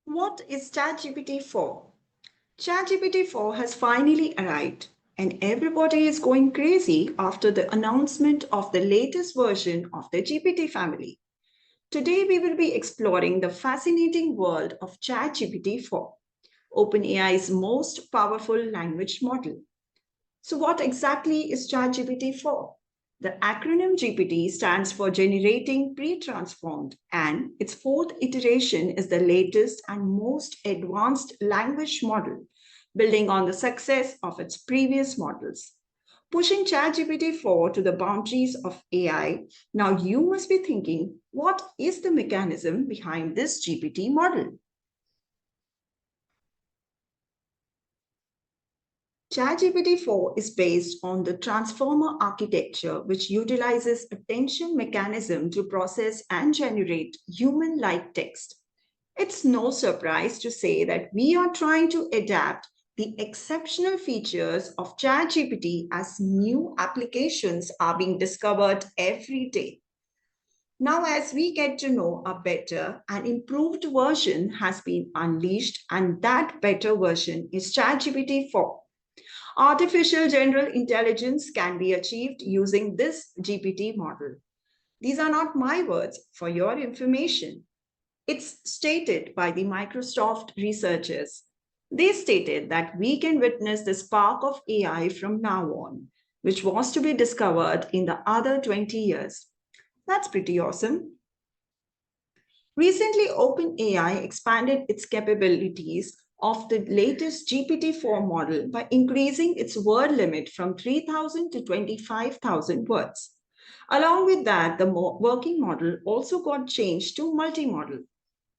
What is ChatGPT 4? ChatGPT 4 has finally arrived, and everybody is going crazy after the announcement of the latest version of the GPT family. Today, we will be exploring the fascinating world of ChatGPT 4, OpenAI's most powerful language model. So, what exactly is ChatGPT 4? The acronym GPT stands for Generating Pre-Transformed, and its fourth iteration is the latest and most advanced language model, building on the success of its previous models. Pushing ChatGPT 4 to the boundaries of AI, now you must be thinking, what is the mechanism behind this GPT model? ChatGPT 4 is based on the transformer architecture, which utilizes attention mechanism to process and generate human-like text. It's no surprise to say that we are trying to adapt the exceptional features of ChatGPT as new applications are being discovered every day. Now, as we get to know a better and improved version has been unleashed, and that better version is ChatGPT 4. Artificial general intelligence can be achieved using this GPT model. These are not my words for your information. It's stated by the Microsoft researchers. They stated that we can witness the spark of AI from now on, which was to be discovered in the other 20 years. That's pretty awesome. Recently, OpenAI expanded its capabilities of the latest GPT-4 model by increasing its word limit from 3,000 to 25,000 words. Along with that, the working model also got changed to multimodal.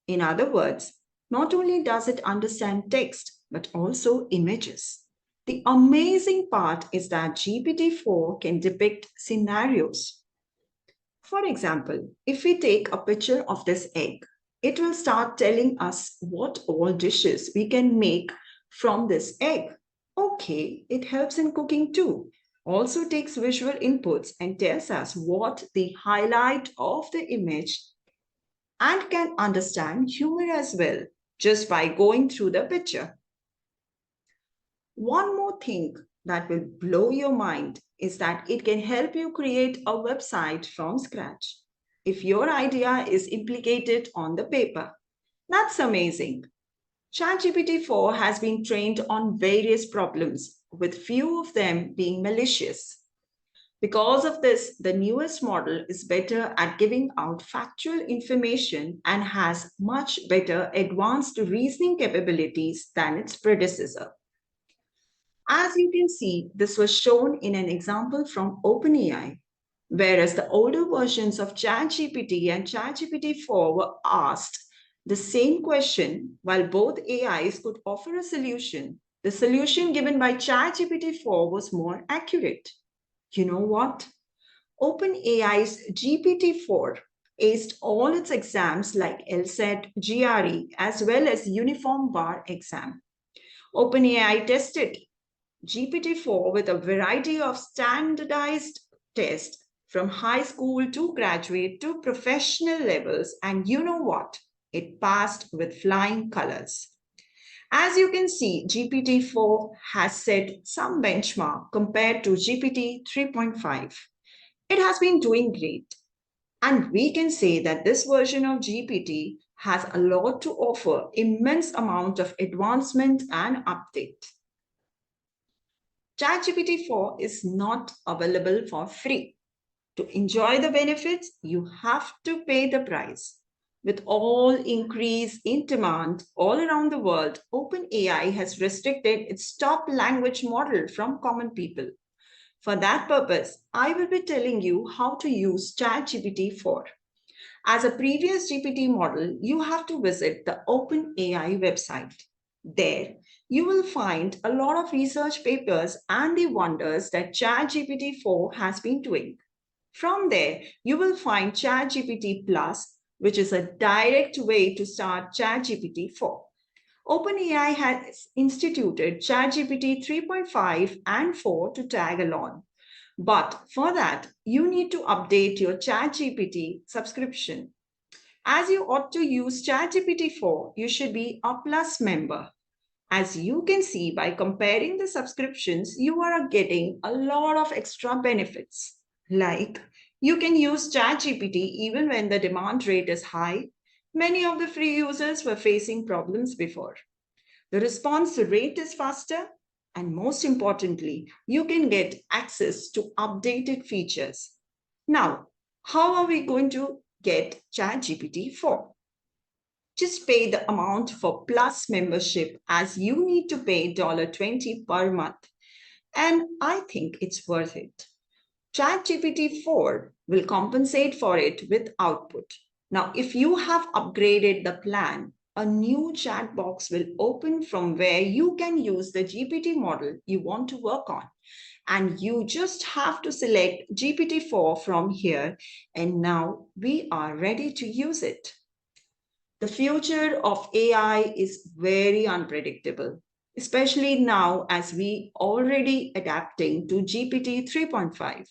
In other words, not only does it understand text, but also images. The amazing part is that GPT-4 can depict scenarios. For example, if we take a picture of this egg, it will start telling us what all dishes we can make from this egg. Okay, it helps in cooking too. Also takes visual inputs and tells us what the highlight of the image and can understand humor as well just by going through the picture. One more thing that will blow your mind is that it can help you create a website from scratch. If your idea is implicated on the paper, that's amazing. ChatGPT 4 has been trained on various problems, with few of them being malicious. Because of this, the newest model is better at giving out factual information and has much better advanced reasoning capabilities than its predecessor. As you can see, this was shown in an example from OpenAI, whereas the older versions of ChatGPT and ChatGPT 4 were asked the same question while both AIs could offer a solution. The solution given by ChatGPT 4 was more accurate. You know what? OpenAI's GPT-4 aced all its exams like LSAT, GRE, as well as Uniform Bar exam. OpenAI tested GPT-4 with a variety of standardized tests from high school to graduate to professional levels, and you know what? It passed with flying colors. As you can see, GPT-4 has set some benchmark compared to GPT 3.5. It has been doing great. And we can say that this version of GPT has a lot to offer, immense amount of advancement and update. ChatGPT 4 is not available for free. To enjoy the benefits, you have to pay the price. With all increase in demand all around the world, OpenAI has restricted its top language model from common people. For that purpose, I will be telling you how to use ChatGPT 4. As a previous GPT model, you have to visit the OpenAI website. There, you will find a lot of research papers and the wonders that ChatGPT 4 has been doing. From there, you will find ChatGPT Plus, which is a direct way to start ChatGPT 4. OpenAI has instituted ChatGPT 3.5 and 4 to tag along. But for that, you need to update your ChatGPT subscription. As you ought to use ChatGPT 4, you should be a Plus member. As you can see by comparing the subscriptions, you are getting a lot of extra benefits. Like you can use ChatGPT even when the demand rate is high. Many of the free users were facing problems before. The response rate is faster, and most importantly, you can get access to updated features. Now, how are we going to get ChatGPT 4? Just pay the amount for Plus membership as you need to pay $20 per month. And I think it's worth it. ChatGPT 4 will compensate for it with output. Now, if you have upgraded the plan, a new chat box will open from where you can use the GPT model you want to work on. And you just have to select GPT-4 from here, and now we are ready to use it. The future of AI is very unpredictable, especially now as we already adapting to GPT 3.5.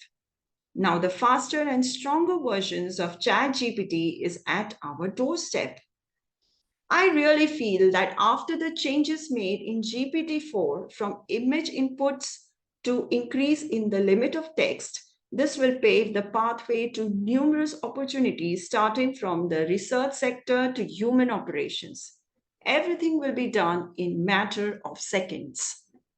Now the faster and stronger versions of ChatGPT is at our doorstep. I really feel that after the changes made in GPT-4 from image inputs to increase in the limit of text, this will pave the pathway to numerous opportunities starting from the research sector to human operations. Everything will be done in matter of seconds.